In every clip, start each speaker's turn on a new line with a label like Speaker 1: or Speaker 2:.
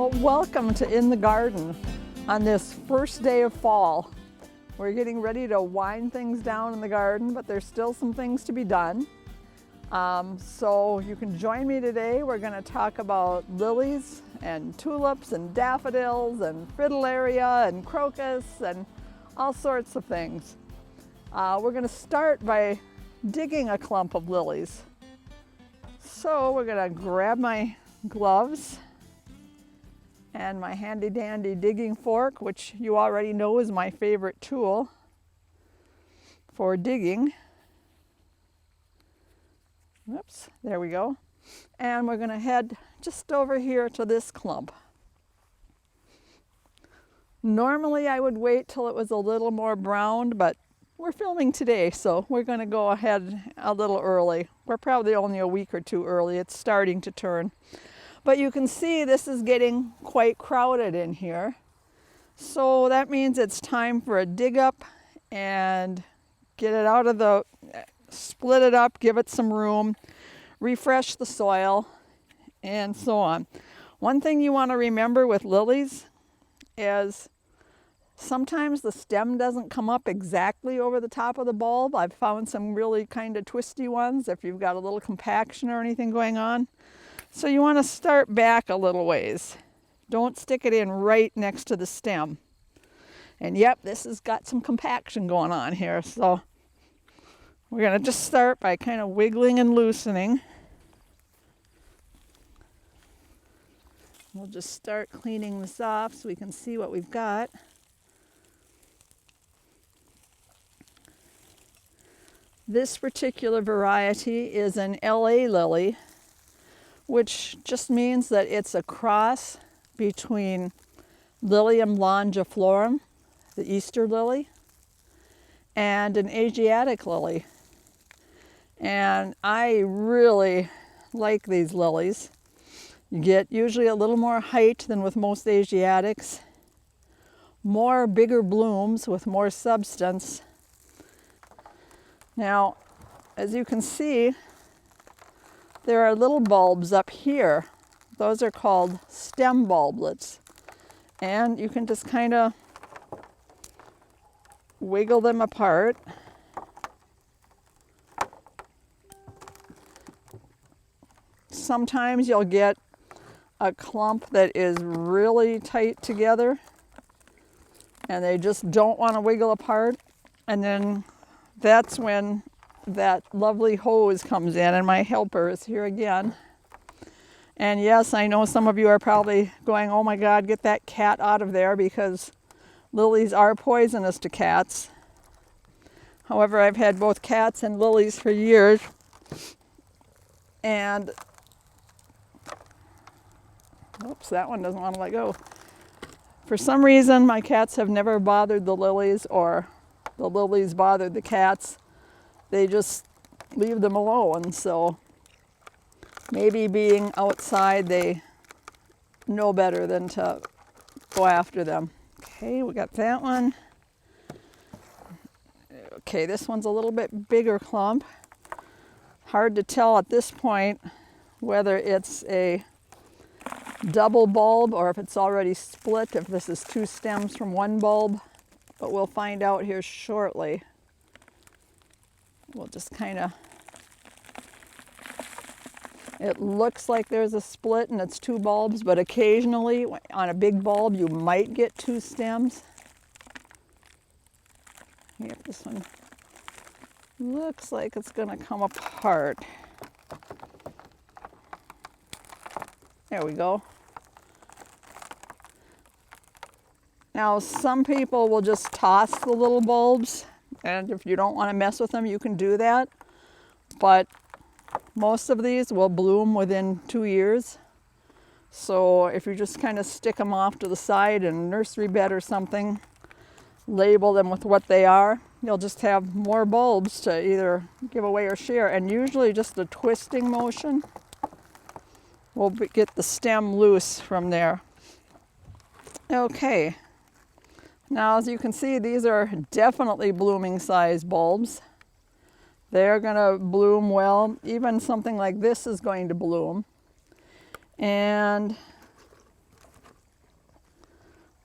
Speaker 1: Well, welcome to In the Garden on this first day of fall. We're getting ready to wind things down in the garden, but there's still some things to be done. So you can join me today. We're going to talk about lilies and tulips and daffodils and fritillaria and crocus and all sorts of things. We're going to start by digging a clump of lilies. So we're going to grab my gloves and my handy dandy digging fork, which you already know is my favorite tool for digging. Oops, there we go. And we're going to head just over here to this clump. Normally I would wait till it was a little more browned, but we're filming today, so we're going to go ahead a little early. We're probably only a week or two early. It's starting to turn. But you can see this is getting quite crowded in here. So that means it's time for a dig up and get it out of the, split it up, give it some room, refresh the soil, and so on. One thing you want to remember with lilies is sometimes the stem doesn't come up exactly over the top of the bulb. I've found some really kind of twisty ones if you've got a little compaction or anything going on. So you want to start back a little ways. Don't stick it in right next to the stem. And yep, this has got some compaction going on here. So we're going to just start by kind of wiggling and loosening. We'll just start cleaning this off so we can see what we've got. This particular variety is an LA lily, which just means that it's a cross between Lilium longiflorum, the Easter lily, and an Asiatic lily. And I really like these lilies. You get usually a little more height than with most Asiatics, more bigger blooms with more substance. Now, as you can see, there are little bulbs up here. Those are called stem bulblets. And you can just kind of wiggle them apart. Sometimes you'll get a clump that is really tight together and they just don't want to wiggle apart. And then that's when that lovely hose comes in, and my helper is here again. And yes, I know some of you are probably going, oh my God, get that cat out of there, because lilies are poisonous to cats. However, I've had both cats and lilies for years, and oops, that one doesn't want to let go. For some reason, my cats have never bothered the lilies, or the lilies bothered the cats. They just leave them alone. So maybe being outside, they know better than to go after them. Okay, we got that one. Okay, this one's a little bit bigger clump. Hard to tell at this point whether it's a double bulb or if it's already split, if this is two stems from one bulb, but we'll find out here shortly. We'll just kind of, it looks like there's a split and it's two bulbs, but occasionally on a big bulb you might get two stems. Yep, this one looks like it's going to come apart. There we go. Now, some people will just toss the little bulbs, and if you don't want to mess with them, you can do that. But most of these will bloom within 2 years. So if you just kind of stick them off to the side in a nursery bed or something, label them with what they are, you'll just have more bulbs to either give away or share. And usually just a twisting motion will get the stem loose from there. Okay. Now, as you can see, these are definitely blooming size bulbs. They're going to bloom well. Even something like this is going to bloom. And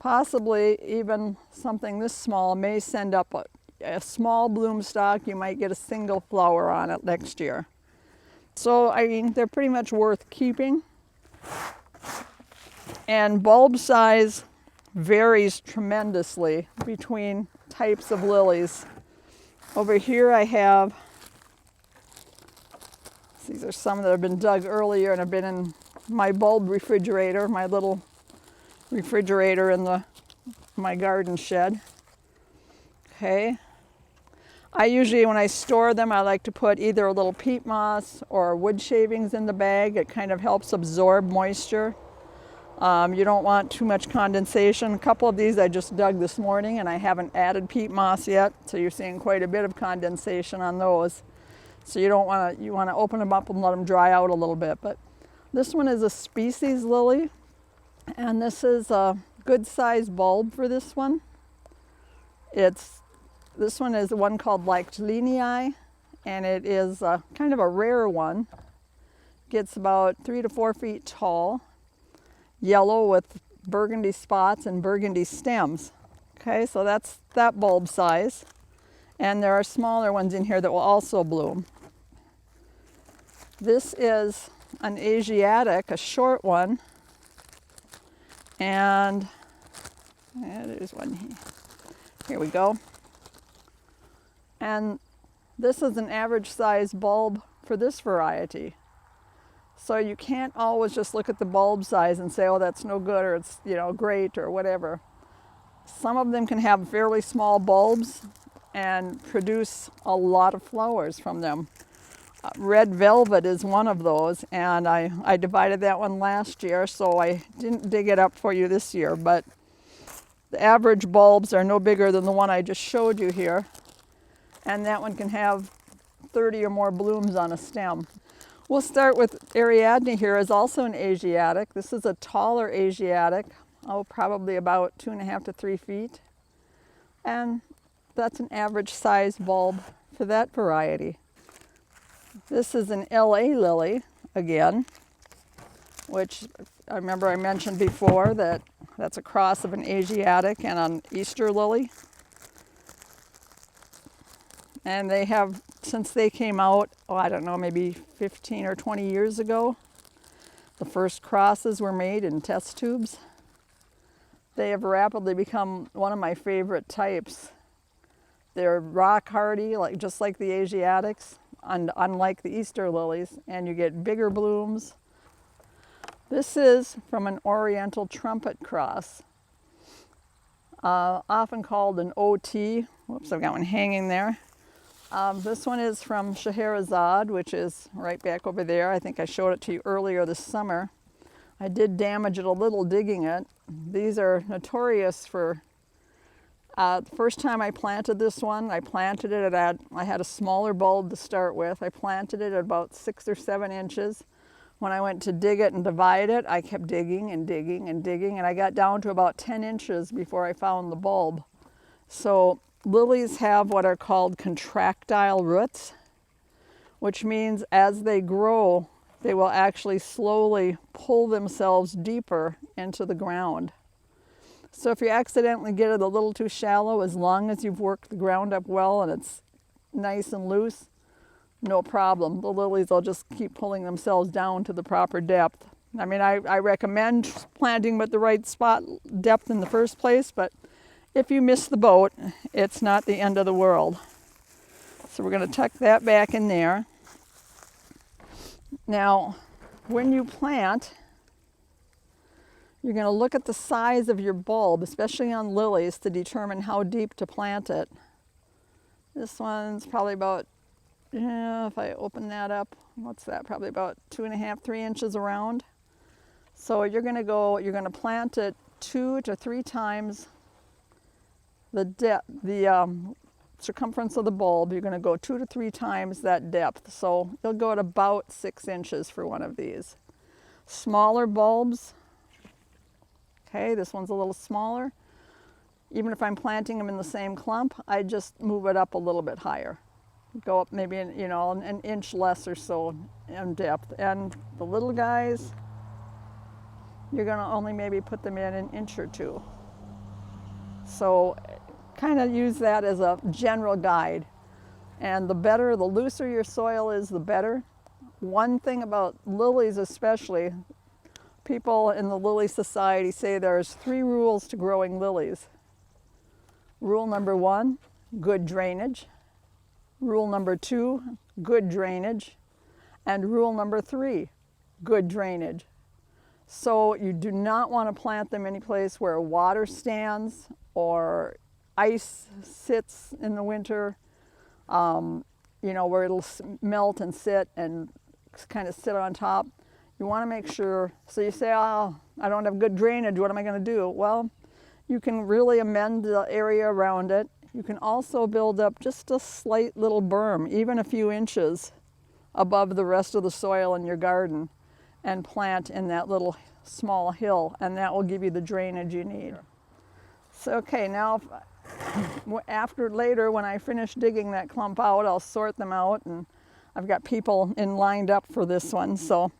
Speaker 1: Possibly even something this small may send up a small bloom stalk. You might get a single flower on it next year. So, I mean, they're pretty much worth keeping. And bulb size varies tremendously between types of lilies. Over here I have, these are some that have been dug earlier and have been in my bulb refrigerator, my little refrigerator in my garden shed. Okay. I usually, when I store them, I like to put either a little peat moss or wood shavings in the bag. It kind of helps absorb moisture. You don't want too much condensation. A couple of these I just dug this morning and I haven't added peat moss yet, so you're seeing quite a bit of condensation on those. So you want to open them up and let them dry out a little bit. But this one is a species lily, and this is a good sized bulb for this one. This one is one called Lilies, and it is kind of a rare one. Gets about 3 to 4 feet tall, yellow with burgundy spots and burgundy stems. Okay, so that's that bulb size. And there are smaller ones in here that will also bloom. This is an Asiatic, a short one. And there's one here. Here we go. And this is an average size bulb for this variety. So you can't always just look at the bulb size and say, oh, that's no good, or it's, great, or whatever. Some of them can have fairly small bulbs and produce a lot of flowers from them. Red velvet is one of those, and I divided that one last year, so I didn't dig it up for you this year, but the average bulbs are no bigger than the one I just showed you here. And that one can have 30 or more blooms on a stem. We'll start with Ariadne here, is also an Asiatic. This is a taller Asiatic, probably about 2.5 to 3 feet. And that's an average size bulb for that variety. This is an LA lily, again, which I remember I mentioned before that that's a cross of an Asiatic and an Easter lily. And they have, since they came out, I don't know, maybe 15 or 20 years ago, the first crosses were made in test tubes. They have rapidly become one of my favorite types. They're rock hardy, just like the Asiatics, and unlike the Easter lilies, and you get bigger blooms. This is from an Oriental Trumpet cross, often called an OT. Whoops, I've got one hanging there. This one is from Scheherazade, which is right back over there. I think I showed it to you earlier this summer. I did damage it a little digging it. These are notorious for, the first time I planted this one, I planted it I had a smaller bulb to start with. I planted it at about 6 or 7 inches. When I went to dig it and divide it, I kept digging and digging and digging, and I got down to about 10 inches before I found the bulb. So lilies have what are called contractile roots, which means as they grow, they will actually slowly pull themselves deeper into the ground. So if you accidentally get it a little too shallow, as long as you've worked the ground up well and it's nice and loose, no problem. The lilies will just keep pulling themselves down to the proper depth. I mean, I recommend planting with the right spot depth in the first place, but if you miss the boat, it's not the end of the world. So we're going to tuck that back in there. Now, when you plant, you're going to look at the size of your bulb, especially on lilies, to determine how deep to plant it. This one's probably about, if I open that up, what's that? Probably about 2.5, 3 inches around. So you're going to plant it 2 to 3 times the circumference of the bulb. You're going to go 2 to 3 times that depth. So you'll go at about 6 inches for one of these. Smaller bulbs, okay, this one's a little smaller. Even if I'm planting them in the same clump, I just move it up a little bit higher. Go up maybe an inch less or so in depth. And the little guys, you're going to only maybe put them in an inch or 2. So kind of use that as a general guide. And the better, the looser your soil is, the better. One thing about lilies especially, people in the Lily Society say there's 3 rules to growing lilies. Rule number 1, good drainage. Rule number 2, good drainage. And rule number 3, good drainage. So you do not want to plant them any place where water stands or ice sits in the winter, you know, where it'll melt and sit and kind of sit on top. You want to make sure, so you say, oh, I don't have good drainage, what am I going to do? Well, you can really amend the area around it. You can also build up just a slight little berm, even a few inches above the rest of the soil in your garden, and plant in that little small hill, and that will give you the drainage you need. So, okay, now after later when I finish digging that clump out, I'll sort them out, and I've got people lined up for this one, so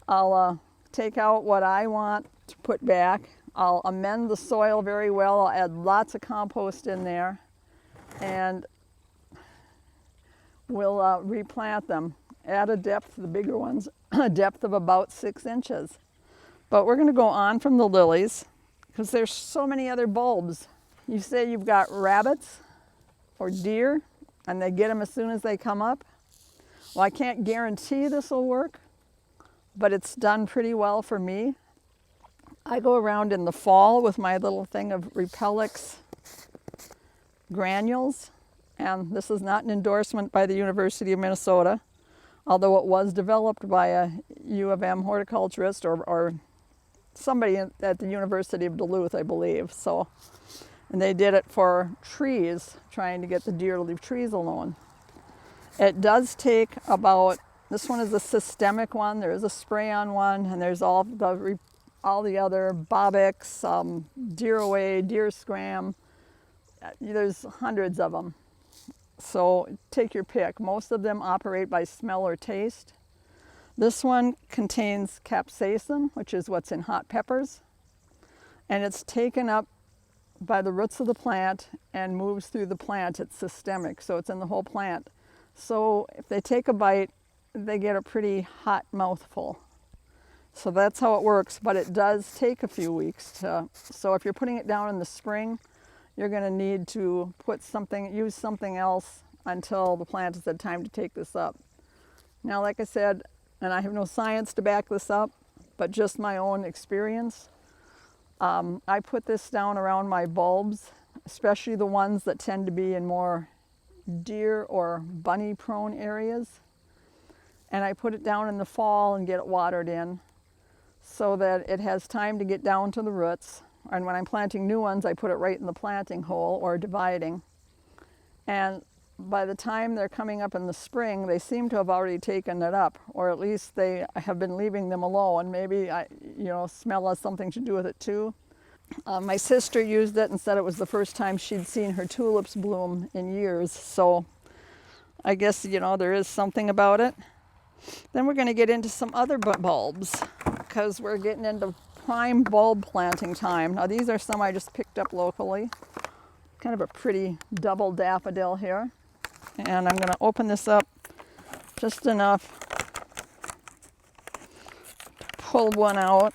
Speaker 1: I'll take out what I want to put back. I'll amend the soil very well. I'll add lots of compost in there, and we'll replant them at a depth, the bigger ones, a depth of about 6 inches. But we're going to go on from the lilies because there's so many other bulbs. You say you've got rabbits or deer and they get them as soon as they come up. Well, I can't guarantee this will work, but it's done pretty well for me. I go around in the fall with my little thing of Repellix granules, and this is not an endorsement by the University of Minnesota, although it was developed by a U of M horticulturist or somebody at the University of Duluth, I believe. So, and they did it for trees, trying to get the deer to leave trees alone. It does take about, this one is a systemic one, there is a spray-on one, and there's all the other Bobbix, Deer Away, Deer Scram. There's hundreds of them. So take your pick. Most of them operate by smell or taste. This one contains capsaicin, which is what's in hot peppers, and it's taken up by the roots of the plant and moves through the plant. It's systemic, so it's in the whole plant. So if they take a bite, they get a pretty hot mouthful. So that's how it works, but it does take a few weeks so if you're putting it down in the spring, you're going to need to use something else until the plant has had time to take this up. Now, like I said, and I have no science to back this up, but just my own experience, I put this down around my bulbs, especially the ones that tend to be in more deer or bunny prone areas. And I put it down in the fall and get it watered in so that it has time to get down to the roots. And when I'm planting new ones, I put it right in the planting hole or dividing. And by the time they're coming up in the spring, they seem to have already taken it up, or at least they have been leaving them alone. Maybe, smell has something to do with it too. My sister used it and said it was the first time she'd seen her tulips bloom in years. So I guess, there is something about it. Then we're going to get into some other bulbs because we're getting into prime bulb planting time. Now these are some I just picked up locally. Kind of a pretty double daffodil here. And I'm going to open this up just enough to pull one out.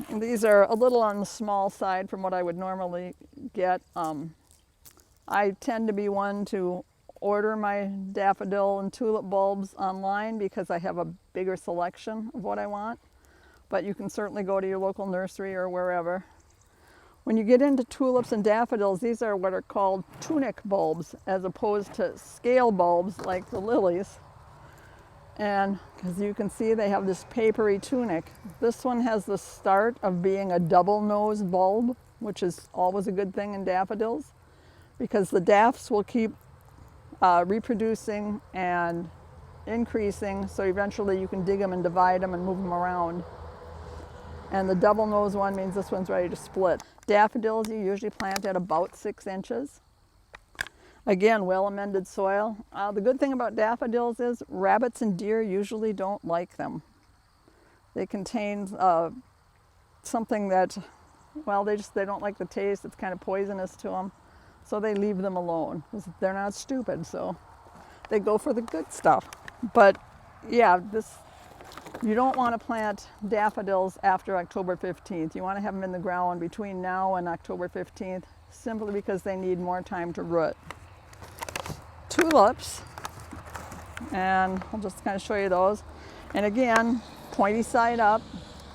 Speaker 1: And these are a little on the small side from what I would normally get. I tend to be one to order my daffodil and tulip bulbs online because I have a bigger selection of what I want. But you can certainly go to your local nursery or wherever. When you get into tulips and daffodils, these are what are called tunic bulbs as opposed to scale bulbs like the lilies. And as you can see, they have this papery tunic. This one has the start of being a double-nosed bulb, which is always a good thing in daffodils because the daffs will keep reproducing and increasing, so eventually you can dig them and divide them and move them around. And the double-nosed one means this one's ready to split. Daffodils you usually plant at about 6 inches. Again, well-amended soil. The good thing about daffodils is rabbits and deer usually don't like them. They contain something that well, they don't like the taste. It's kind of poisonous to them. So they leave them alone. They're not stupid, so they go for the good stuff. But yeah, you don't want to plant daffodils after October 15th. You want to have them in the ground between now and October 15th, simply because they need more time to root. Tulips, and I'll just kind of show you those. And again, pointy side up.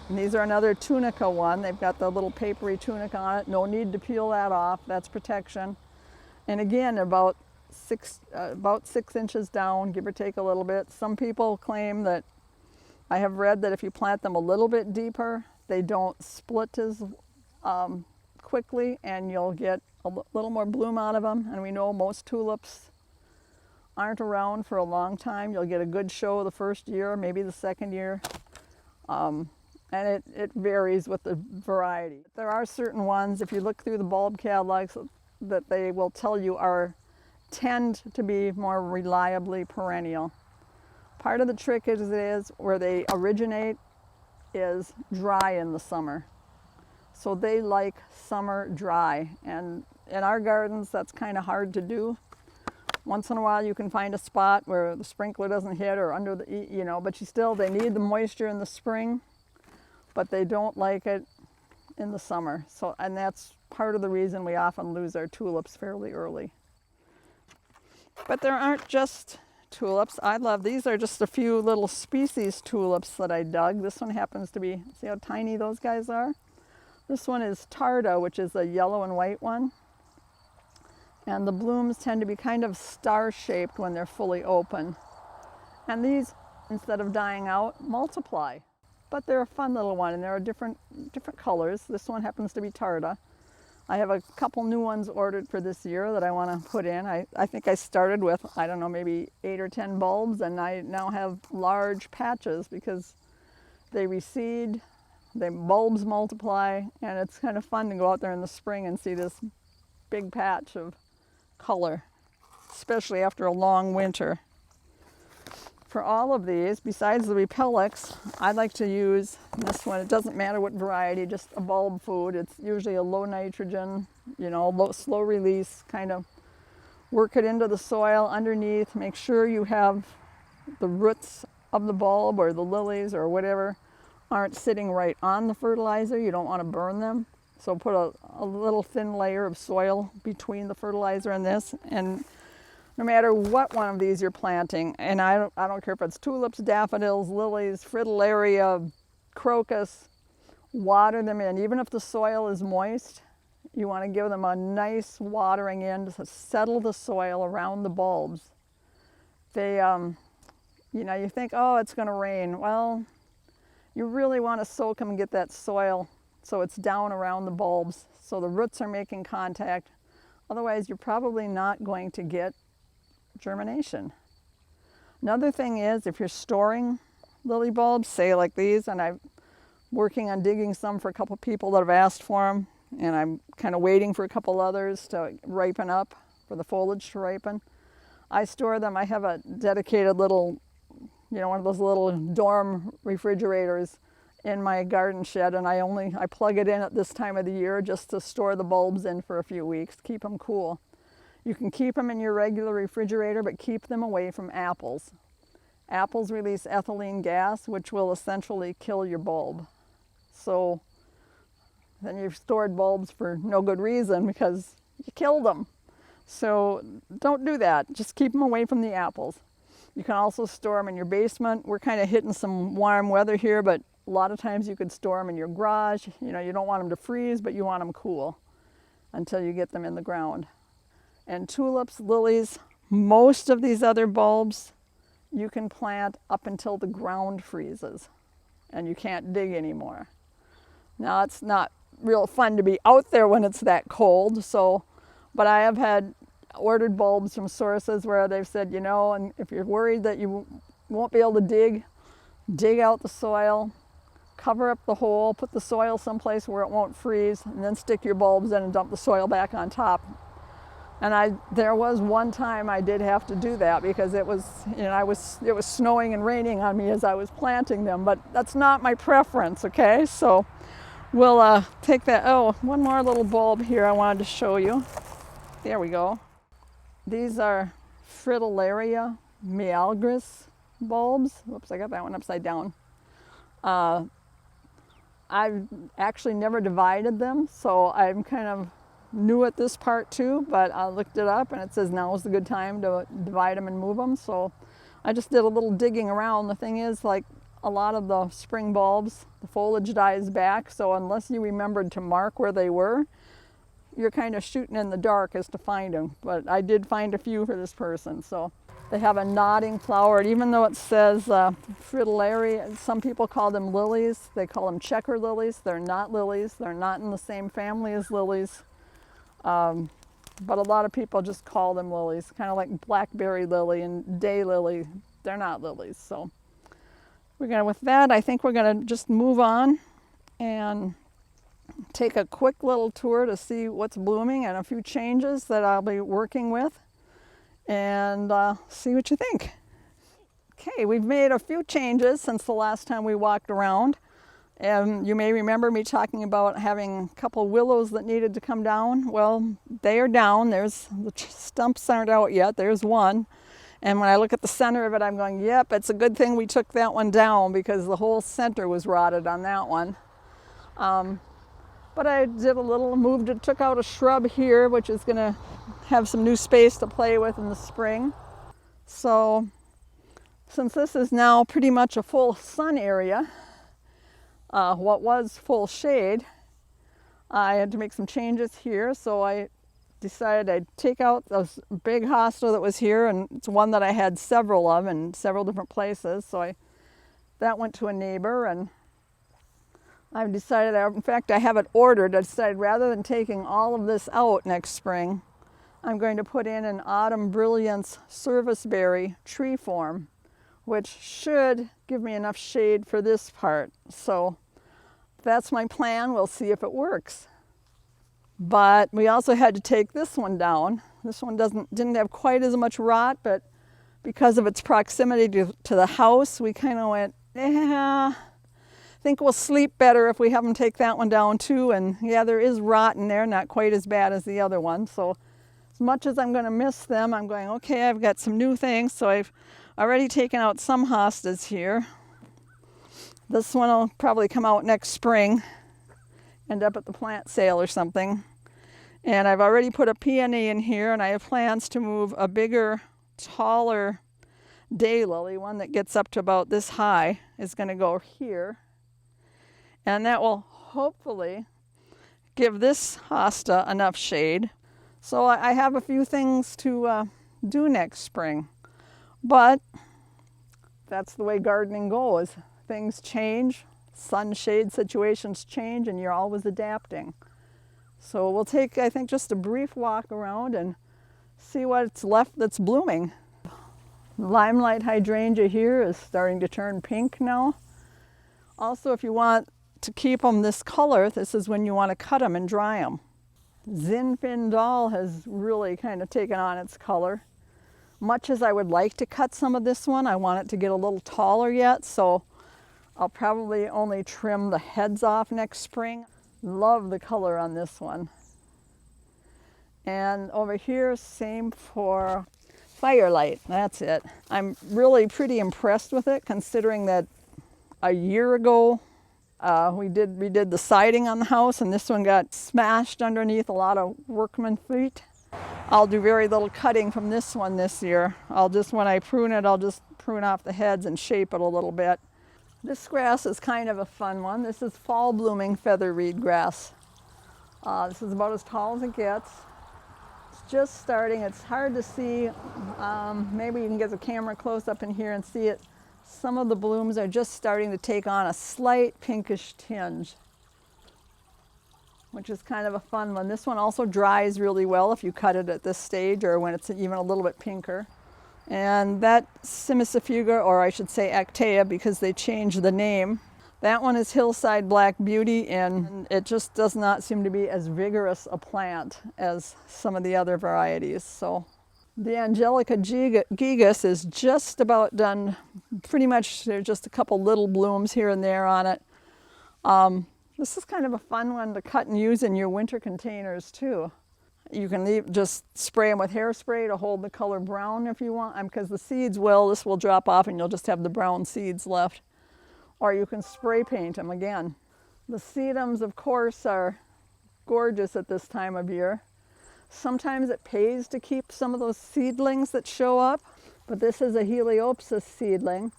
Speaker 1: And these are another tunica one. They've got the little papery tunica on it. No need to peel that off. That's protection. And again, they're about 6 inches down, give or take a little bit. Some people claim that, I have read that if you plant them a little bit deeper, they don't split as quickly, and you'll get a little more bloom out of them. And we know most tulips aren't around for a long time. You'll get a good show the first year, maybe the second year. And it varies with the variety. There are certain ones, if you look through the bulb catalogs, that they will tell you tend to be more reliably perennial. Part of the trick is where they originate is dry in the summer. So they like summer dry. And in our gardens, that's kind of hard to do. Once in a while you can find a spot where the sprinkler doesn't hit or under the, but they need the moisture in the spring, but they don't like it in the summer. So, and that's part of the reason we often lose our tulips fairly early. But there aren't just tulips. I love, these are just a few little species tulips that I dug. This one happens to be, see how tiny those guys are? This one is tarda, which is a yellow and white one. And the blooms tend to be kind of star-shaped when they're fully open. And these, instead of dying out, multiply. But they're a fun little one, and there are different colors. This one happens to be tarda. I have a couple new ones ordered for this year that I want to put in. I think I started with, I don't know, maybe 8 or 10 bulbs, and I now have large patches because they reseed, the bulbs multiply, and it's kind of fun to go out there in the spring and see this big patch of color, especially after a long winter. For all of these, besides the Repellix, I like to use this one. It doesn't matter what variety, just a bulb food. It's usually a low nitrogen, slow release, kind of work it into the soil underneath. Make sure you have the roots of the bulb or the lilies or whatever aren't sitting right on the fertilizer. You don't want to burn them. So put a little thin layer of soil between the fertilizer and this, and no matter what one of these you're planting, and I don't care if it's tulips, daffodils, lilies, fritillaria, crocus, water them in. Even if the soil is moist, you want to give them a nice watering in to settle the soil around the bulbs. They, you think, oh, it's going to rain. Well, you really want to soak them and get that soil so it's down around the bulbs, so the roots are making contact. Otherwise, you're probably not going to get germination. Another thing is, if you're storing lily bulbs, say like these, and I'm working on digging some for a couple people that have asked for them, and I'm kind of waiting for a couple others to ripen up, for the foliage to ripen. I store them, I have a dedicated little, one of those little dorm refrigerators in my garden shed, and I plug it in at this time of the year just to store the bulbs in for a few weeks, keep them cool. You can keep them in your regular refrigerator, but keep them away from apples. Apples release ethylene gas, which will essentially kill your bulb. So then you've stored bulbs for no good reason because you killed them. So don't do that. Just keep them away from the apples. You can also store them in your basement. We're kind of hitting some warm weather here, but a lot of times you could store them in your garage. You don't want them to freeze, but you want them cool until you get them in the ground. And tulips, lilies, most of these other bulbs you can plant up until the ground freezes and you can't dig anymore. Now, it's not real fun to be out there when it's that cold, but I have had ordered bulbs from sources where they've said, and if you're worried that you won't be able to dig out the soil, cover up the hole, put the soil someplace where it won't freeze, and then stick your bulbs in and dump the soil back on top. And there was one time I did have to do that because it was snowing and raining on me as I was planting them, but that's not my preference, okay? So We'll take that. Oh, one more little bulb here I wanted to show you. There we go. These are Fritillaria mealgris bulbs. Whoops, I got that one upside down. I've actually never divided them, so I'm kind of new at this part too, but I looked it up and it says now is the good time to divide them and move them. So I just did a little digging around. The thing is, like a lot of the spring bulbs, the foliage dies back, so unless you remembered to mark where they were, you're kind of shooting in the dark as to find them. But I did find a few for this person. So they have a nodding flower, and even though it says fritillaria, some people call them lilies. They call them checker lilies. They're not lilies. They're not in the same family as lilies. But a lot of people just call them lilies, kind of like blackberry lily and daylily. They're not lilies. So we're gonna, with that, I think we're gonna just move on and take a quick little tour to see what's blooming and a few changes that I'll be working with, and see what you think. Okay, we've made a few changes since the last time we walked around. And you may remember me talking about having a couple willows that needed to come down. Well, they are down. There's, the stumps aren't out yet. There's one. And when I look at the center of it, I'm going, yep, it's a good thing we took that one down because the whole center was rotted on that one. But I did a little, took out a shrub here, which is going to have some new space to play with in the spring. So since this is now pretty much a full sun area, what was full shade, I had to make some changes here, so I decided I'd take out this big hosta that was here, and it's one that I had several of in several different places, so that went to a neighbor, and I've decided, in fact I have it ordered, I decided rather than taking all of this out next spring, I'm going to put in an Autumn Brilliance serviceberry tree form, which should give me enough shade for this part. So that's my plan. We'll see if it works. But we also had to take this one down. This one didn't have quite as much rot, but because of its proximity to the house, we kind of went, I think we'll sleep better if we have them take that one down too. And yeah, there is rot in there, not quite as bad as the other one. So as much as I'm going to miss them, I'm going, okay, I've got some new things. So I've already taken out some hostas here. This one will probably come out next spring, end up at the plant sale or something. And I've already put a peony in here, and I have plans to move a bigger, taller daylily, one that gets up to about this high, is going to go here. And that will hopefully give this hosta enough shade. So I have a few things to do next spring. But that's the way gardening goes. Things change, sunshade situations change, and you're always adapting. So we'll take, I think, just a brief walk around and see what's left that's blooming. Limelight hydrangea here is starting to turn pink now. Also, if you want to keep them this color, this is when you want to cut them and dry them. Zinfandel has really kind of taken on its color. Much as I would like to cut some of this one, I want it to get a little taller yet, so I'll probably only trim the heads off next spring. Love the color on this one. And over here, same for Firelight. That's it. I'm really pretty impressed with it, considering that a year ago we redid the siding on the house, and this one got smashed underneath a lot of workman feet. I'll do very little cutting from this one this year. When I prune it, I'll just prune off the heads and shape it a little bit. This grass is kind of a fun one. This is fall blooming feather reed grass. This is about as tall as it gets. It's just starting. It's hard to see. Maybe you can get the camera close up in here and see it. Some of the blooms are just starting to take on a slight pinkish tinge, which is kind of a fun one. This one also dries really well if you cut it at this stage or when it's even a little bit pinker. And that Simicifuga, or I should say Actea, because they changed the name. That one is Hillside Black Beauty, and it just does not seem to be as vigorous a plant as some of the other varieties. So the Angelica gigas is just about done. Pretty much there's just a couple little blooms here and there on it. This is kind of a fun one to cut and use in your winter containers too. You can just spray them with hairspray to hold the color brown if you want, because the seeds this will drop off and you'll just have the brown seeds left. Or you can spray paint them again. The sedums, of course, are gorgeous at this time of year. Sometimes it pays to keep some of those seedlings that show up, but this is a Heliopsis seedling,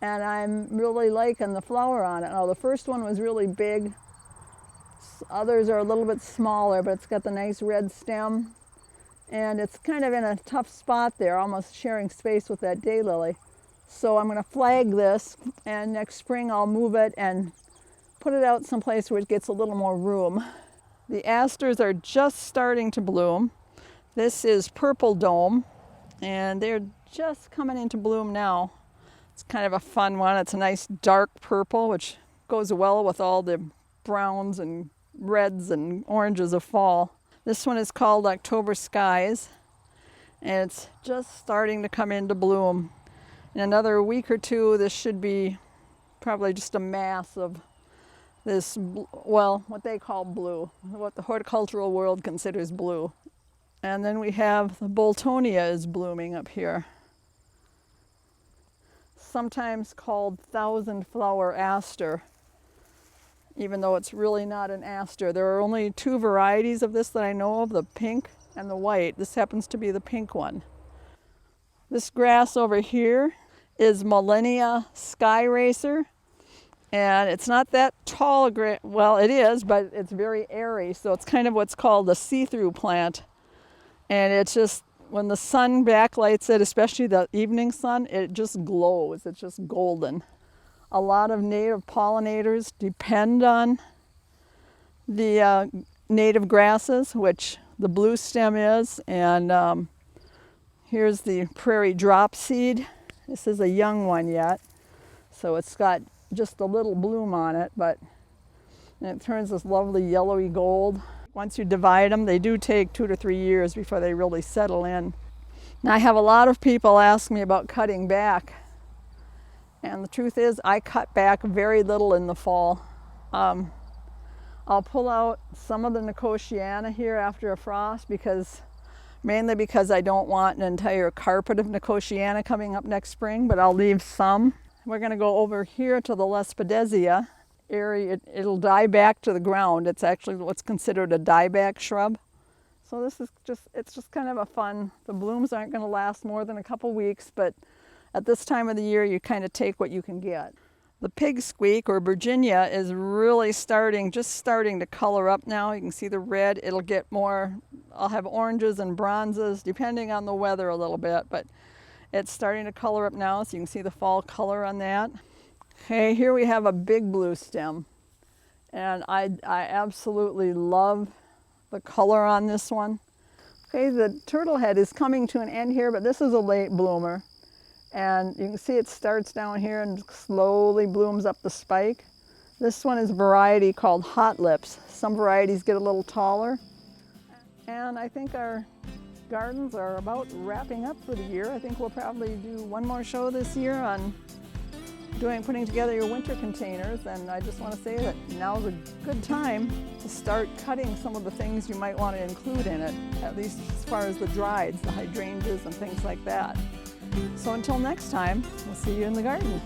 Speaker 1: and I'm really liking the flower on it. Now, the first one was really big. Others are a little bit smaller, but it's got the nice red stem, and it's kind of in a tough spot there, almost sharing space with that daylily. So I'm going to flag this, and next spring I'll move it and put it out someplace where it gets a little more room. The asters are just starting to bloom. This is Purple Dome, and they're just coming into bloom now. It's kind of a fun one. It's a nice dark purple, which goes well with all the browns and reds and oranges of fall. This one is called October Skies, and it's just starting to come into bloom. In another week or two, this should be probably just a mass of this, well, what they call blue, what the horticultural world considers blue. And then we have the Boltonia is blooming up here. Sometimes called thousand flower aster, even though it's really not an aster. There are only two varieties of this that I know of, the pink and the white. This happens to be the pink one. This grass over here is Millennia Sky Racer, and it's not that tall. Well, it is, but it's very airy, so it's kind of what's called a see-through plant. And it's just, when the sun backlights it, especially the evening sun, it just glows. It's just golden. A lot of native pollinators depend on the native grasses, which the blue stem is. And here's the prairie drop seed. This is a young one yet, so it's got just a little bloom on it, but it turns this lovely yellowy gold. Once you divide them, they do take 2 to 3 years before they really settle in. Now, I have a lot of people ask me about cutting back, and the truth is I cut back very little in the fall. I'll pull out some of the Nicotiana here after a frost, mainly because I don't want an entire carpet of Nicotiana coming up next spring, but I'll leave some. We're going to go over here to the Lespedezia area. It'll die back to the ground. It's actually what's considered a dieback shrub. So this is it's just kind of a fun, the blooms aren't going to last more than a couple weeks, but at this time of the year you kind of take what you can get. The pig squeak, or Virginia, is really just starting to color up now. You can see the red. It'll get more, I'll have oranges and bronzes depending on the weather a little bit, but it's starting to color up now, so you can see the fall color on that. Okay, here we have a big blue stem, and I absolutely love the color on this one. Okay, the turtle head is coming to an end here, but this is a late bloomer. And you can see it starts down here and slowly blooms up the spike. This one is a variety called Hot Lips. Some varieties get a little taller. And I think our gardens are about wrapping up for the year. I think we'll probably do one more show this year on putting together your winter containers. And I just want to say that now's a good time to start cutting some of the things you might want to include in it, at least as far as the drieds, the hydrangeas and things like that. So until next time, we'll see you in the garden.